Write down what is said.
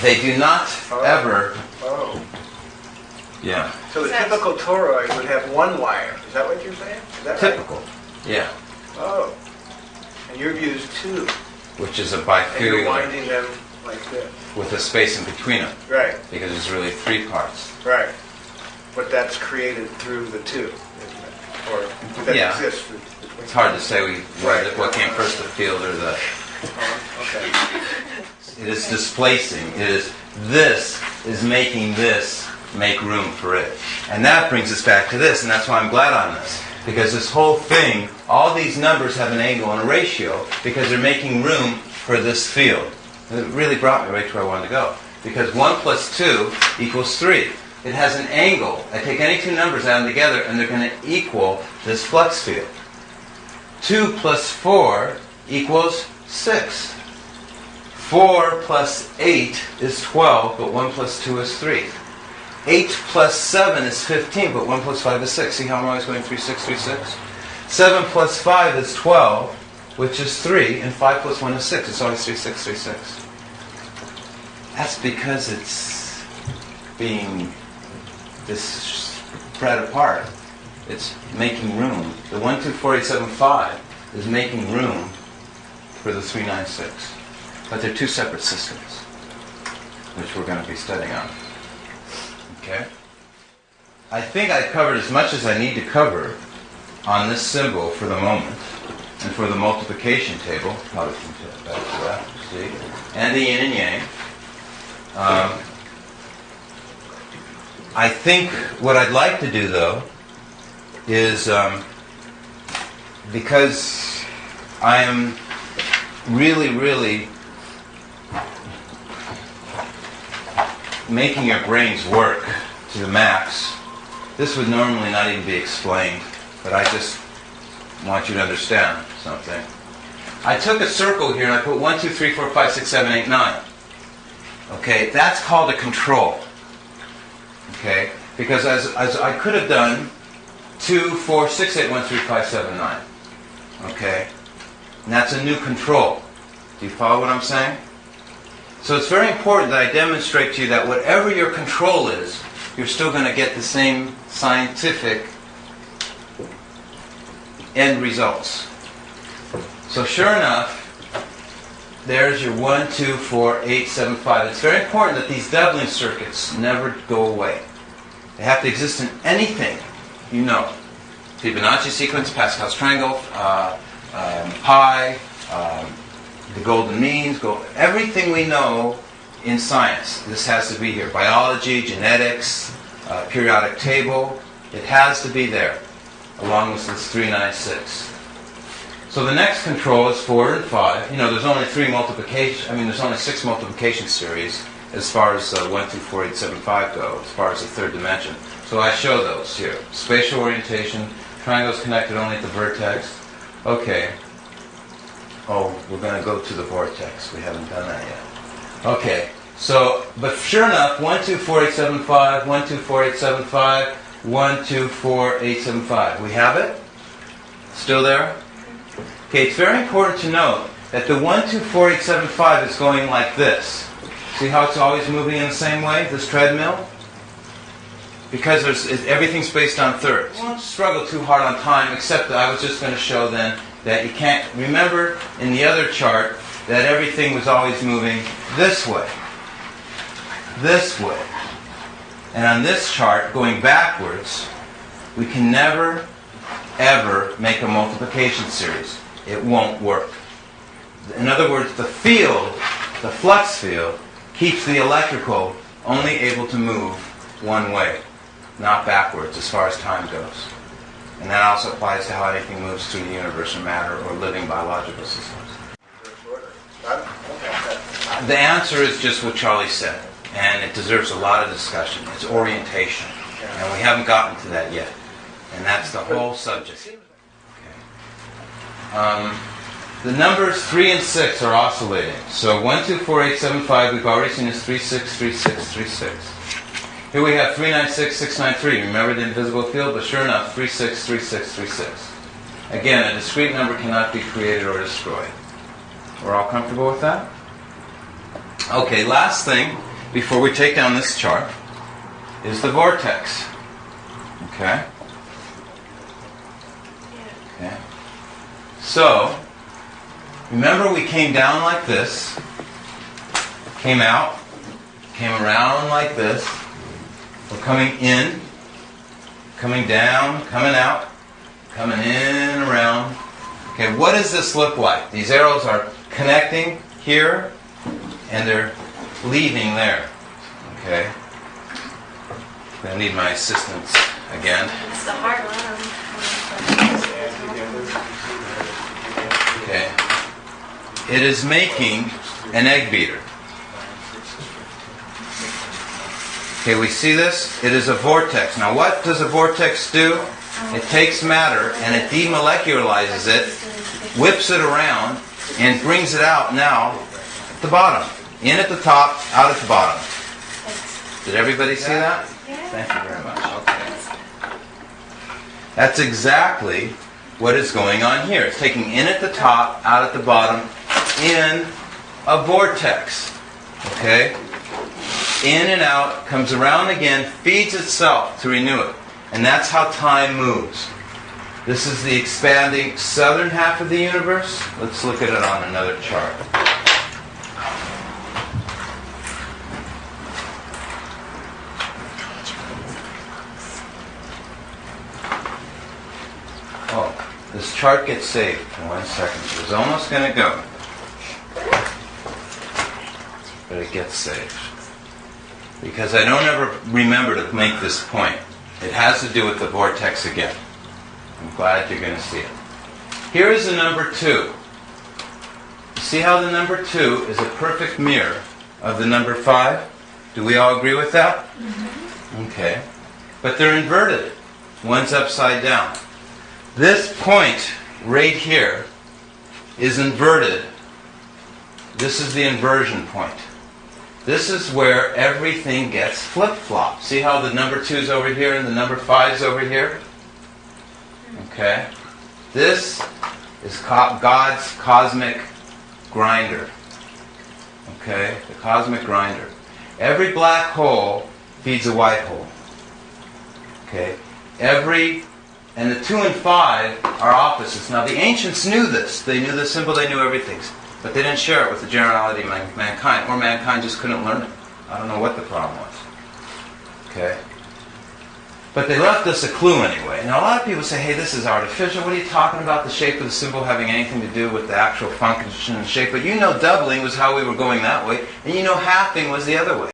They do not ever... Oh. Yeah. So the typical toroid would have one wire. Is that what you're saying? Is that Typical. right? Yeah. Oh. And you've used two. Which is a And you're bifibular winding them like this. with a space in between them. Right. Because there's really three parts. Right. But that's created through the two, isn't it? Or that exists between. It's hard to say what came first, the field or the... Oh, okay. It is displacing. This is making this make room for it. And that brings us back to this, and that's why I'm glad on this. Because this whole thing, all these numbers have an angle and a ratio because they're making room for this field. And it really brought me right to where I wanted to go. Because 1 plus 2 equals 3. It has an angle. I take any two numbers, add them together, and they're going to equal this flux field. 2 plus 4 equals 6. 4 plus 8 is 12, but 1 plus 2 is 3. 8 plus 7 is 15, but 1 plus 5 is 6. See how I'm always going 3, 6, 3, 6? 7 plus 5 is 12, which is 3, and 5 plus 1 is 6. It's always 3, 6, 3, 6. That's because it's being spread apart. It's making room. The 1, 2, 4, 8, 7, 5 is making room for the 3, 9, 6. But they're two separate systems, which we're going to be studying on. Okay? I think I covered as much as I need to cover on this symbol for the moment, and for the multiplication table. Probably can get back to that. See? And the yin and yang. I think what I'd like to do, though, is because I am really making your brains work to the max. This would normally not even be explained, but I just want you to understand something. I took a circle here and I put 1, 2, 3, 4, 5, 6, 7, 8, 9. Okay, that's called a control. Okay, because as I could have done 2, 4, 6, 8, 1, 3, 5, 7, 9. Okay, and that's a new control. Do you follow what I'm saying? So it's very important that I demonstrate to you that whatever your control is, you're still going to get the same scientific end results. So sure enough, there's your 1, 2, 4, 8, 7, 5. It's very important that these doubling circuits never go away. They have to exist in anything you know. Fibonacci sequence, Pascal's triangle, pi, the golden means, everything we know in science. This has to be here. Biology, genetics, periodic table. It has to be there, along with this 3, 9, 6. So the next control is 4 and 5. You know, there's only 6 multiplication series as far as 1, 2, 4, 8, 7, 5 go, as far as the third dimension. So I show those here. Spatial orientation, triangles connected only at the vertex. Okay. Oh, we're going to go to the vortex. We haven't done that yet. Okay. So, but sure enough, 1, 2, 4, 8, 7, 5, 1, 2, 4, 8, 7, 5, 1, 2, 4, 8, 7, 5. We have it? Still there? Okay, it's very important to note that the 1, 2, 4, 8, 7, 5 is going like this. See how it's always moving in the same way, this treadmill? Because everything's based on thirds. You won't struggle too hard on time, except that I was just going to show then that you can't remember in the other chart that everything was always moving this way. This way. And on this chart, going backwards, we can never, ever make a multiplication series. It won't work. In other words, the field, the flux field, keeps the electrical only able to move one way, not backwards as far as time goes. And that also applies to how anything moves through the universe or matter or living biological systems. The answer is just what Charlie said, and it deserves a lot of discussion. It's orientation, and we haven't gotten to that yet. And that's the whole subject. Okay. The numbers 3 and 6 are oscillating. So 1, 2, 4, 8, 7, 5, we've already seen is 3, 6, 3, 6, 3, 6. Here we have 3, 9, 6, 6, 9, 3. Remember the invisible field? But sure enough, 3, 6, 3, 6, 3, 6. Again, a discrete number cannot be created or destroyed. We're all comfortable with that? Okay, last thing before we take down this chart, is the vortex. Okay? Okay. So, remember we came down like this, came out, came around like this. We're coming in, coming down, coming out, coming in, around. Okay, what does this look like? These arrows are connecting here, and they're leaving there. Okay? I need my assistance again. It's the hard one. Okay. It is making an egg beater. Okay, we see this? It is a vortex. Now what does a vortex do? It takes matter and it demolecularizes it, whips it around, and brings it out now at the bottom. In at the top, out at the bottom. Did everybody see that? Thank you very much. Okay. That's exactly what is going on here. It's taking in at the top, out at the bottom, in a vortex. Okay? In and out, comes around again, feeds itself to renew it. And that's how time moves. This is the expanding southern half of the universe. Let's look at it on another chart. Oh, this chart gets saved in 1 second. It was almost going to go. But it gets saved. Because I don't ever remember to make this point. It has to do with the vortex again. I'm glad you're going to see it. Here is the number 2. You see how the number 2 is a perfect mirror of the number 5? Do we all agree with that? Mm-hmm. Okay. But they're inverted. One's upside down. This point right here is inverted. This is the inversion point. This is where everything gets flip-flopped. See how the number 2 is over here and the number 5 is over here? Okay. This is God's cosmic grinder. Okay? The cosmic grinder. Every black hole feeds a white hole. Okay? And the 2 and 5 are opposites. Now the ancients knew this. They knew the symbol, they knew everything. But they didn't share it with the generality of mankind, or mankind just couldn't learn it. I don't know what the problem was. Okay? But they left us a clue anyway. Now a lot of people say, hey, this is artificial. What are you talking about, the shape of the symbol having anything to do with the actual function and shape? But you know doubling was how we were going that way, and you know halving was the other way.